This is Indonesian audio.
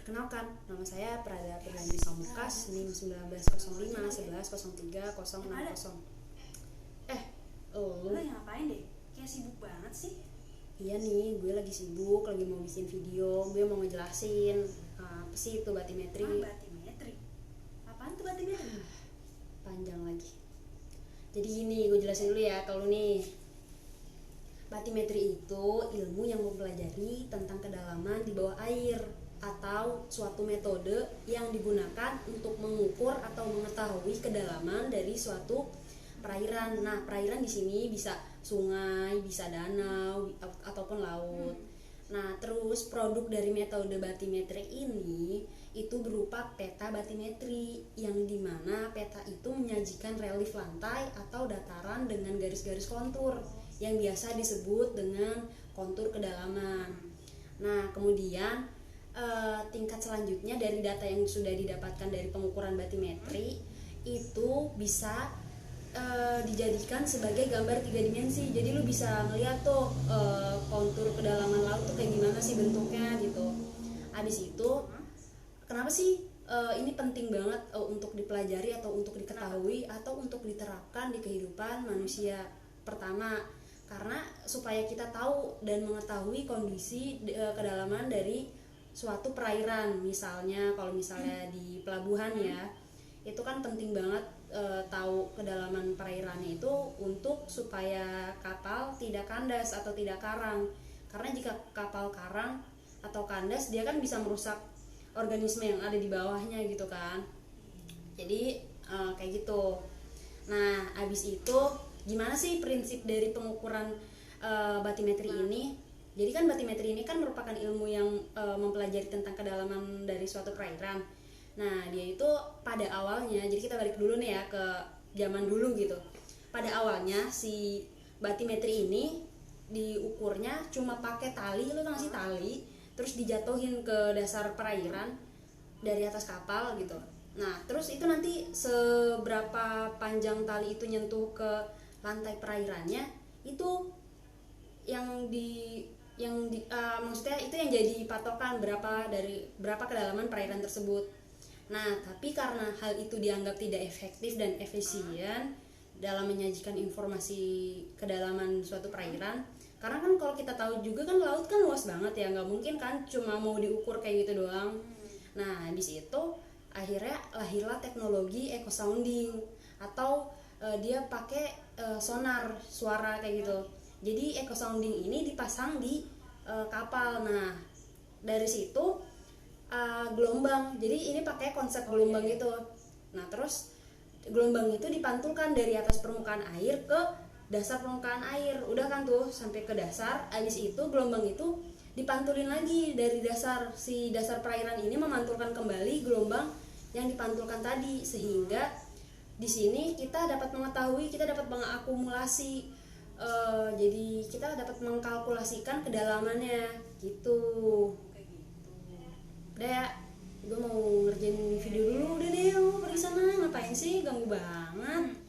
Perkenalkan, nama saya Prada Perdandi Samukas, NIM 1905 11 03 060. Lo lagi ngapain deh? Kayak sibuk banget sih. Iya nih, gue lagi sibuk, lagi mau bikin video, gue mau ngejelasin apa sih itu batimetri. Batimetri? Apaan tuh batimetri? Panjang lagi. Jadi gini, gue jelasin dulu ya kalau nih. Batimetri itu ilmu yang mempelajari tentang kedalaman di bawah air atau suatu metode yang digunakan untuk mengukur atau mengetahui kedalaman dari suatu perairan. Nah, perairan di sini bisa sungai, bisa danau ataupun laut. Nah, terus produk dari metode batimetri ini itu berupa peta batimetri yang dimana peta itu menyajikan relief lantai atau dataran dengan garis-garis kontur yang biasa disebut dengan kontur kedalaman. Nah, kemudian tingkat selanjutnya dari data yang sudah didapatkan dari pengukuran batimetri itu bisa dijadikan sebagai gambar 3 dimensi. Jadi lu bisa ngeliat tuh kontur kedalaman laut tuh kayak gimana sih bentuknya gitu. Abis itu kenapa sih ini penting banget untuk dipelajari atau untuk diketahui atau untuk diterapkan di kehidupan manusia. Pertama, karena supaya kita tahu dan mengetahui kondisi kedalaman dari suatu perairan. Misalnya kalau misalnya di pelabuhan ya, itu kan penting banget tahu kedalaman perairannya itu untuk supaya kapal tidak kandas atau tidak karang. Karena jika kapal karang atau kandas, dia kan bisa merusak organisme yang ada di bawahnya gitu kan. Jadi kayak gitu. Nah, abis itu gimana sih prinsip dari pengukuran batimetri ini? Jadi kan batimetri ini kan merupakan ilmu yang mempelajari tentang kedalaman dari suatu perairan. Nah, dia itu pada awalnya, jadi kita balik dulu nih ya ke zaman dulu gitu. Pada awalnya si batimetri ini diukurnya cuma pakai tali, lu tau gak sih tali, terus dijatuhin ke dasar perairan dari atas kapal gitu. Nah, terus itu nanti seberapa panjang tali itu nyentuh ke lantai perairannya, itu maksudnya itu yang jadi patokan berapa kedalaman perairan tersebut. Nah, tapi karena hal itu dianggap tidak efektif dan efisien dalam menyajikan informasi kedalaman suatu perairan, karena kan kalau kita tahu juga kan laut kan luas banget ya, nggak mungkin kan cuma mau diukur kayak gitu doang. Nah, di situ akhirnya lahirlah teknologi echo sounding atau dia pakai sonar suara kayak gitu. Jadi echo sounding ini dipasang di kapal. Nah, dari situ gelombang. Jadi ini pakai konsep gelombang gitu. Nah, terus gelombang itu dipantulkan dari atas permukaan air ke dasar permukaan air. Udah kan tuh sampai ke dasar. Habis itu gelombang itu dipantulin lagi dari dasar perairan ini memantulkan kembali gelombang yang dipantulkan tadi, sehingga di sini kita dapat mengetahui, kita dapat mengakumulasi. Jadi kita dapat mengkalkulasikan kedalamannya gitu. Udah ya, gue mau ngerjain video dulu. Udah deh, lo pergi sana, ngapain sih, ganggu banget.